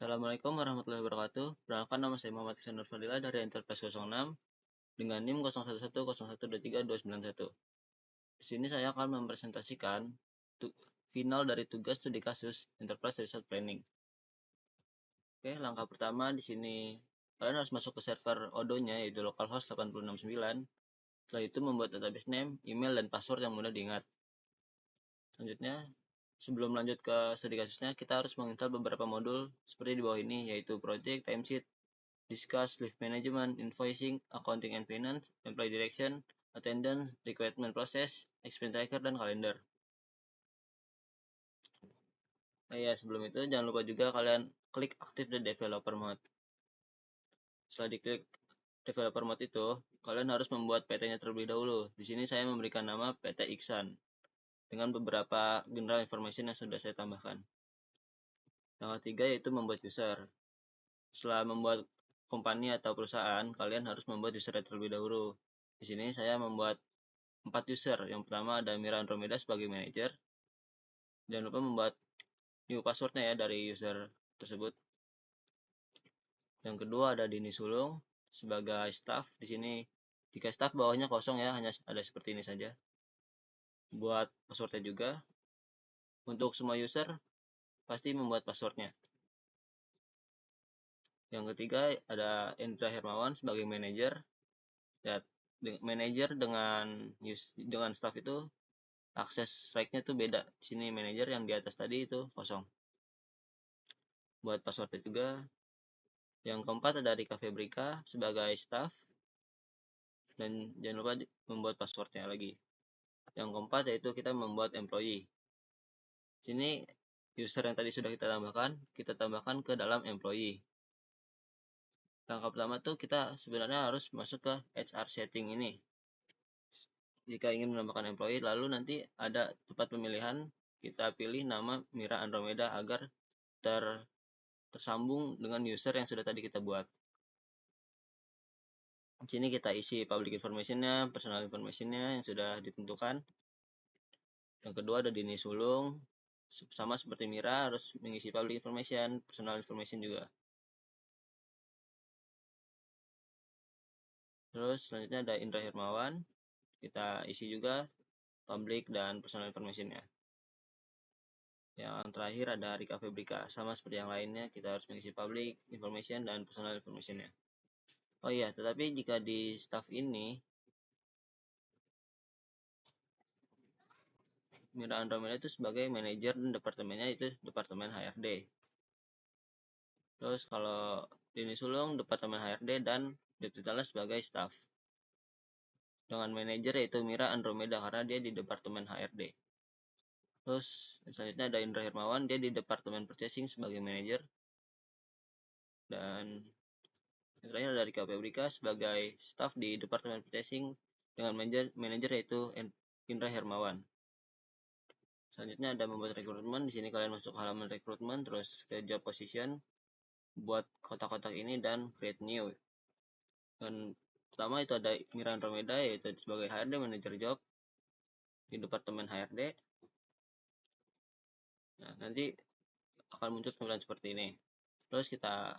Assalamualaikum warahmatullahi wabarakatuh. Perkenalkan, nama saya Muhammad Ihsan Nur Fadila dari Enterprise 06 dengan NIM 01101291. Di sini saya akan mempresentasikan final dari tugas studi kasus Enterprise Resource Planning. Oke, langkah pertama di sini kalian harus masuk ke server Odoo-nya, yaitu localhost 869. Setelah itu membuat database name, email, dan password yang mudah diingat. Selanjutnya, sebelum lanjut ke studi kasusnya, kita harus menginstal beberapa modul seperti di bawah ini, yaitu Project, Timesheet, Discuss, Leave Management, Invoicing, Accounting and Finance, Employee Direction, Attendance, Requirement Process, Expense Tracker, dan Kalender. Sebelum itu jangan lupa juga kalian klik Active the Developer Mode. Setelah diklik Developer Mode itu, kalian harus membuat PT-nya terlebih dahulu. Di sini saya memberikan nama PT Iksan dengan beberapa general information yang sudah saya tambahkan. Yang ketiga yaitu membuat user. Setelah membuat company atau perusahaan, kalian harus membuat user terlebih dahulu. Di sini saya membuat 4 user. Yang pertama ada Mira Andromeda sebagai manager. Jangan lupa membuat new passwordnya ya dari user tersebut. Yang kedua ada Dini Sulung sebagai staff. Di sini jika staff bawahnya kosong ya, hanya ada seperti ini saja. Buat passwordnya juga. Untuk semua user pasti membuat passwordnya. Yang ketiga ada Endra Hermawan sebagai manager. Ya, manager dengan staff itu akses right-nya tuh beda. Di sini manager yang di atas tadi itu kosong. Buat passwordnya juga. Yang keempat ada Rika Febrika sebagai staff. Dan jangan lupa membuat passwordnya lagi. Yang keempat yaitu kita membuat employee. Sini user yang tadi sudah kita tambahkan ke dalam employee. Langkah pertama tuh kita sebenarnya harus masuk ke HR setting ini. Jika ingin menambahkan employee, lalu nanti ada tempat pemilihan, kita pilih nama Mira Andromeda agar tersambung dengan user yang sudah tadi kita buat. Di sini kita isi public information-nya, personal information-nya yang sudah ditentukan. Yang kedua ada Dini Sulung, sama seperti Mira harus mengisi public information, personal information juga. Terus selanjutnya ada Indra Hermawan, kita isi juga public dan personal information-nya. Yang terakhir ada Rika Febrika, sama seperti yang lainnya, kita harus mengisi public information dan personal information-nya. Oh iya, tetapi jika di staff ini Mira Andromeda itu sebagai manajer dan departemennya itu departemen HRD. Terus kalau Dini Sulung departemen HRD dan job title sebagai staff. Dengan manajer yaitu Mira Andromeda karena dia di departemen HRD. Terus selanjutnya ada Indra Hermawan, dia di departemen purchasing sebagai manajer. Dan yang terakhir ada Rika Febrika sebagai staff di departemen purchasing dengan manajer yaitu Indra Hermawan. Selanjutnya ada membuat rekrutmen. Di sini kalian masuk halaman rekrutmen, terus ke job position, buat kotak-kotak ini dan create new. Dan pertama itu ada Mira Andromeda yaitu sebagai HRD manager job di departemen HRD. Nah, nanti akan muncul tampilan seperti ini. Terus kita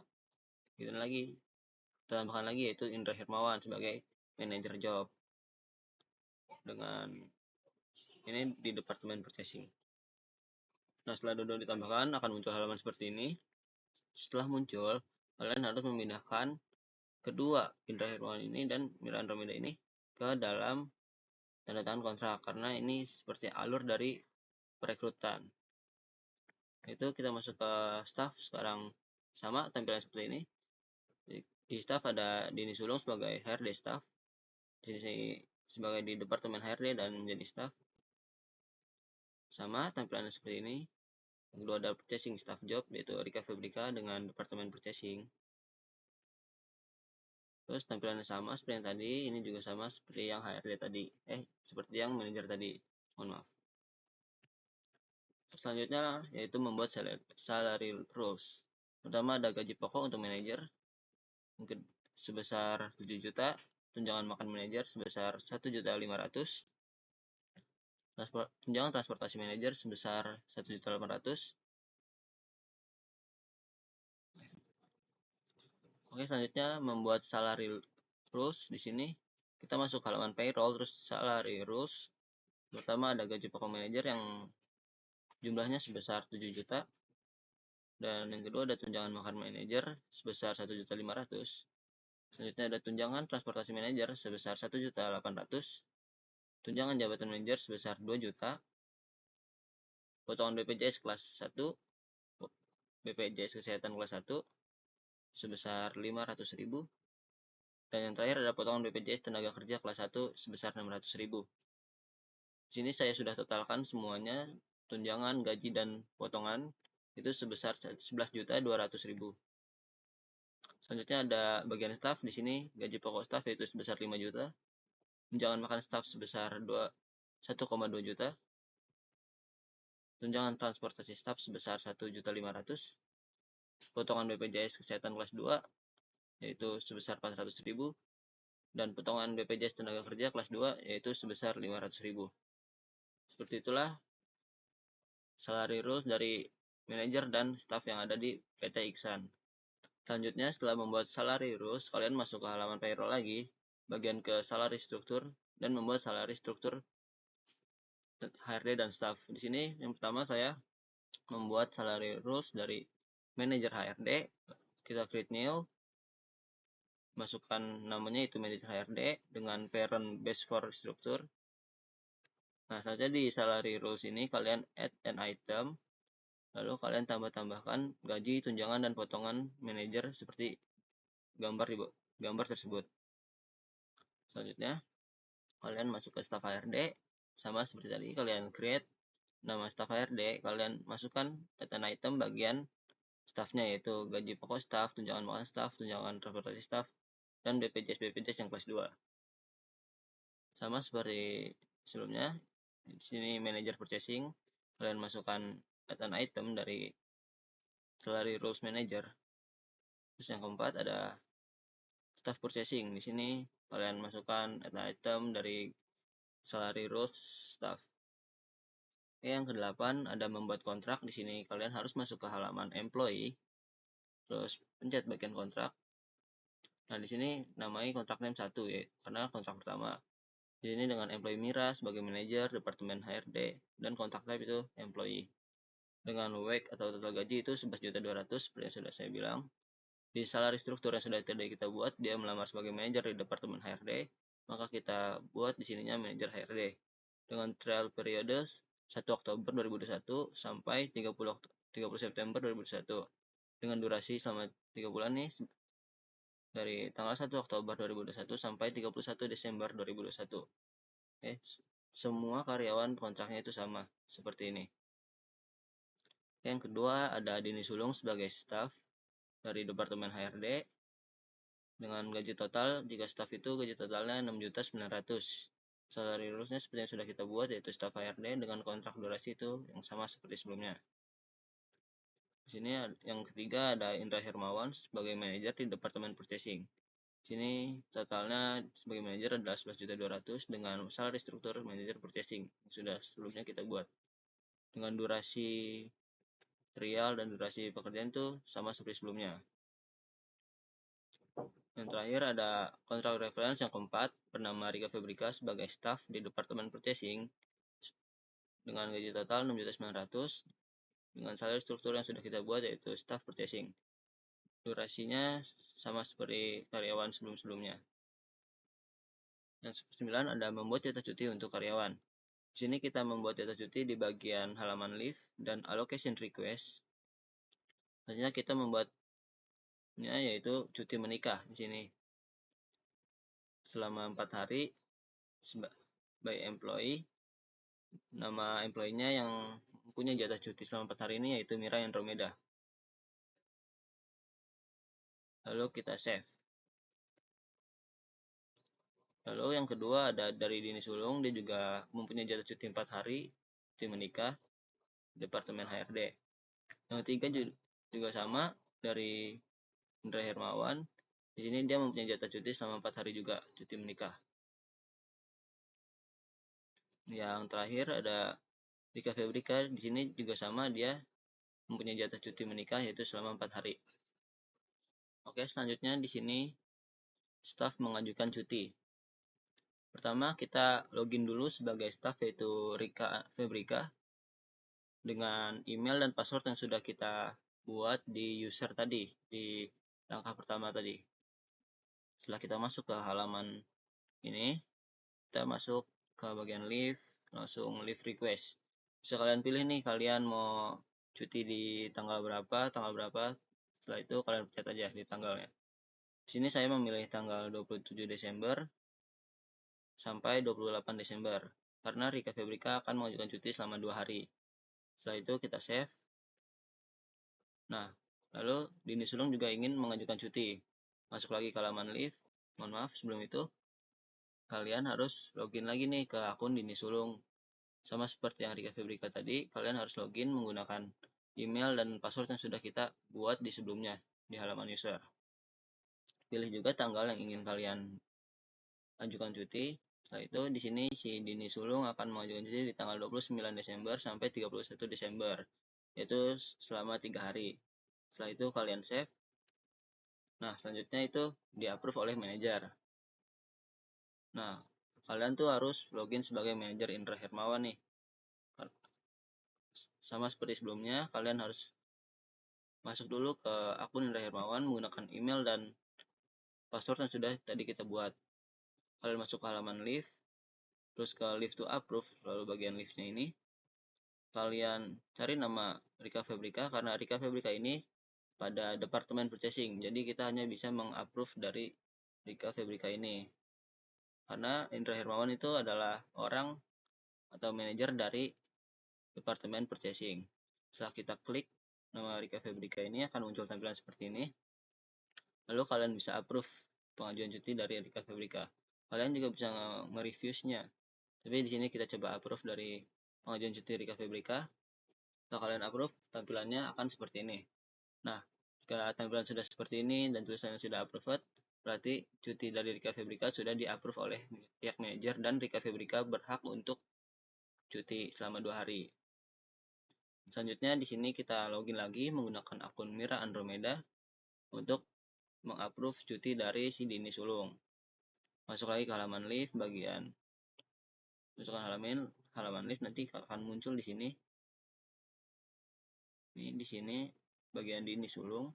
tambahkan lagi yaitu Indra Hermawan sebagai manager job dengan ini di departemen purchasing. Nah, setelah dulu ditambahkan akan muncul halaman seperti ini. Setelah muncul, kalian harus memindahkan kedua Indra Hermawan ini dan Mira Andromeda ini ke dalam tanda tangan kontrak karena ini seperti alur dari perekrutan. Itu kita masuk ke staff. Sekarang sama tampilan seperti ini. Di staff ada Dini Sulung sebagai HRD staff. Di sini sebagai di departemen HRD dan menjadi staff. Sama tampilannya seperti ini. Yang kedua ada purchasing staff job yaitu Rika Febrika dengan departemen purchasing. Terus tampilannya sama seperti yang tadi, ini juga sama seperti yang HRD tadi. Seperti yang manajer tadi. Mohon maaf. Selanjutnya yaitu membuat salary rules. Pertama ada gaji pokok untuk manajer sebesar 7 juta, tunjangan makan manajer sebesar 1.500.000, tunjangan transportasi manajer sebesar 1.800.000. Oke, selanjutnya membuat salary rules. Di sini kita masuk halaman payroll, terus salary rules. Pertama ada gaji pokok manajer yang jumlahnya sebesar 7 juta. Dan yang kedua ada tunjangan makan manajer sebesar 1.500.000. Selanjutnya ada tunjangan transportasi manajer sebesar 1.800.000. Tunjangan jabatan manajer sebesar 2 juta. Potongan BPJS kelas 1, BPJS kesehatan kelas 1 sebesar 500.000. Dan yang terakhir ada potongan BPJS tenaga kerja kelas 1 sebesar 600.000. Di sini saya sudah totalkan semuanya, tunjangan, gaji, dan potongan itu sebesar 11.200.000. Selanjutnya ada bagian staf. Di sini gaji pokok staf yaitu sebesar 5 juta. Tunjangan makan staf sebesar 1,2 juta. Tunjangan transportasi staf sebesar 1.500.000. Potongan BPJS kesehatan kelas 2 yaitu sebesar 400.000. Dan potongan BPJS tenaga kerja kelas 2 yaitu sebesar 500.000. Seperti itulah salary rules dari manajer dan staf yang ada di PT Iksan. Selanjutnya, setelah membuat salary rules, kalian masuk ke halaman payroll lagi, bagian ke salary struktur, dan membuat salary struktur HRD dan staff. Di sini yang pertama saya membuat salary rules dari manajer HRD. Kita create new, masukkan namanya itu manajer HRD dengan parent base for struktur. Nah, saja di salary rules ini kalian add an item, lalu kalian tambahkan gaji, tunjangan, dan potongan manajer seperti gambar tersebut. Selanjutnya kalian masuk ke staff HRD, sama seperti tadi, kalian create nama staff HRD, kalian masukkan an item bagian staffnya, yaitu gaji pokok staff, tunjangan makan staff, tunjangan transportasi staff, dan BPJS yang kelas 2. Sama seperti sebelumnya, di sini manager purchasing, kalian masukkan an item dari salary rules manager. Terus yang keempat ada staff purchasing. Di sini kalian masukkan an item dari salary rules staff. Yang kedelapan ada membuat kontrak. Di sini kalian harus masuk ke halaman employee, terus pencet bagian kontrak. Nah, di sini namai kontrak name 1 ya, karena kontrak pertama. Di sini dengan employee Mira sebagai manajer departemen HRD, dan kontrak type itu employee. Dengan wage atau total gaji itu 11.200.000 seperti yang sudah saya bilang. Di salary struktur yang sudah tadi kita buat, dia melamar sebagai manajer di departemen HRD, maka kita buat di sininya manajer HRD. Dengan trial periode 1 Oktober 2021 sampai 30 September 2021. Dengan durasi selama 3 bulan nih, dari tanggal 1 Oktober 2021 sampai 31 Desember 2021. Semua karyawan kontraknya itu sama, seperti ini. Yang kedua ada Dini Sulung sebagai staff dari Departemen HRD. Dengan gaji total, jika staff itu gaji totalnya 6.900.000. Salary rules-nya seperti yang sudah kita buat, yaitu staff HRD dengan kontrak durasi itu yang sama seperti sebelumnya. Di sini yang ketiga ada Indra Hermawan sebagai manajer di Departemen Purchasing. Di sini totalnya sebagai manajer adalah 11.200.000 dengan salary struktur manajer purchasing yang sudah sebelumnya kita buat. Dengan durasi trial dan durasi pekerjaan itu sama seperti sebelumnya. Yang terakhir ada kontrak reference yang keempat bernama Rika Febrika sebagai staff di Departemen Purchasing dengan gaji total 6.900.000 dengan salary struktur yang sudah kita buat, yaitu staff purchasing. Durasinya sama seperti karyawan sebelum-sebelumnya. Yang ke-9 ada membuat jatah cuti untuk karyawan. Di sini kita membuat jatah cuti di bagian halaman leave dan allocation request. Selanjutnya kita membuatnya yaitu cuti menikah di sini. Selama 4 hari by employee. Nama employee-nya yang punya jatah cuti selama 4 hari ini yaitu Mira Andromeda. Lalu kita save. Lalu yang kedua ada dari Dini Sulung, dia juga mempunyai jatah cuti 4 hari, cuti menikah, Departemen HRD. Yang ketiga juga sama dari Indra Hermawan. Di sini dia mempunyai jatah cuti selama 4 hari juga, cuti menikah. Yang terakhir ada Rika Febrika, di sini juga sama, dia mempunyai jatah cuti menikah yaitu selama 4 hari. Oke, selanjutnya di sini staf mengajukan cuti. Pertama, kita login dulu sebagai staf, yaitu Rika Febrika, dengan email dan password yang sudah kita buat di user tadi, di langkah pertama tadi. Setelah kita masuk ke halaman ini, kita masuk ke bagian leave, langsung leave request. Bisa kalian pilih nih, kalian mau cuti di tanggal berapa, setelah itu kalian pencet aja di tanggalnya. Di sini saya memilih tanggal 27 Desember sampai 28 Desember, karena Rika Febrika akan mengajukan cuti selama 2 hari. Setelah itu kita save. Nah, lalu Dini Sulung juga ingin mengajukan cuti. Masuk lagi ke halaman leave. Mohon maaf, sebelum itu kalian harus login lagi nih ke akun Dini Sulung. Sama seperti yang Rika Febrika tadi, kalian harus login menggunakan email dan password yang sudah kita buat di sebelumnya di halaman user. Pilih juga tanggal yang ingin kalian ajukan cuti. Setelah itu di sini si Dini Sulung akan mengajukan cuti di tanggal 29 Desember sampai 31 Desember, yaitu selama 3 hari. Setelah itu kalian save. Nah, selanjutnya itu di-approve oleh manajer. Nah, kalian tuh harus login sebagai manajer Indra Hermawan nih. Sama seperti sebelumnya, kalian harus masuk dulu ke akun Indra Hermawan menggunakan email dan password yang sudah tadi kita buat. Kalian masuk ke halaman leave, terus ke leave to approve, lalu bagian leave-nya ini kalian cari nama Rika Febrika, karena Rika Febrika ini pada departemen purchasing, jadi kita hanya bisa mengapprove dari Rika Febrika ini, karena Indra Hermawan itu adalah orang atau manajer dari departemen purchasing. Setelah kita klik nama Rika Febrika ini, akan muncul tampilan seperti ini. Lalu kalian bisa approve pengajuan cuti dari Rika Febrika. Kalian juga bisa nge-reviewsnya. Tapi di sini kita coba approve dari pengajuan cuti Rika Febrika. Setelah kalian approve, tampilannya akan seperti ini. Nah, jika tampilan sudah seperti ini dan tulisannya sudah approved, berarti cuti dari Rika Febrika sudah di-approve oleh pihak manajer dan Rika Febrika berhak untuk cuti selama 2 hari. Selanjutnya di sini kita login lagi menggunakan akun Mira Andromeda untuk mengapprove cuti dari si Dini Sulung. Masuk lagi ke halaman leave, bagian masukkan halaman leave, nanti akan muncul di sini. Ini di sini bagian Dini Sulung.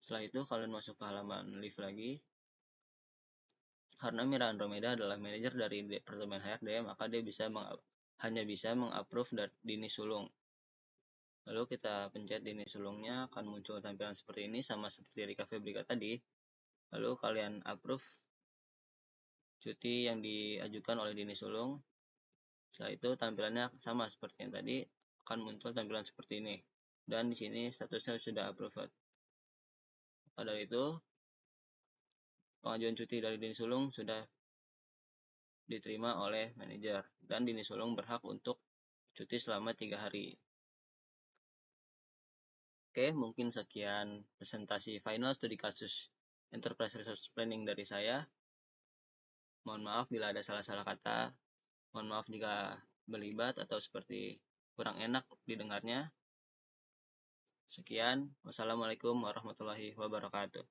Setelah itu kalian masuk ke halaman leave lagi. Karena Mira Andromeda adalah manajer dari departemen HRD, maka dia hanya bisa mengapprove Dini Sulung. Lalu kita pencet Dini Sulungnya, akan muncul tampilan seperti ini sama seperti Rika Febrika tadi. Lalu kalian approve cuti yang diajukan oleh Dini Sulung. Setelah itu tampilannya sama seperti yang tadi, akan muncul tampilan seperti ini. Dan di sini statusnya sudah approved. Pada itu, pengajuan cuti dari Dini Sulung sudah diterima oleh manajer dan Dini Sulung berhak untuk cuti selama 3 hari. Oke, mungkin sekian presentasi final studi kasus Enterprise Resource Planning dari saya. Mohon maaf bila ada salah-salah kata. Mohon maaf jika berlibat atau seperti kurang enak didengarnya. Sekian, wassalamualaikum warahmatullahi wabarakatuh.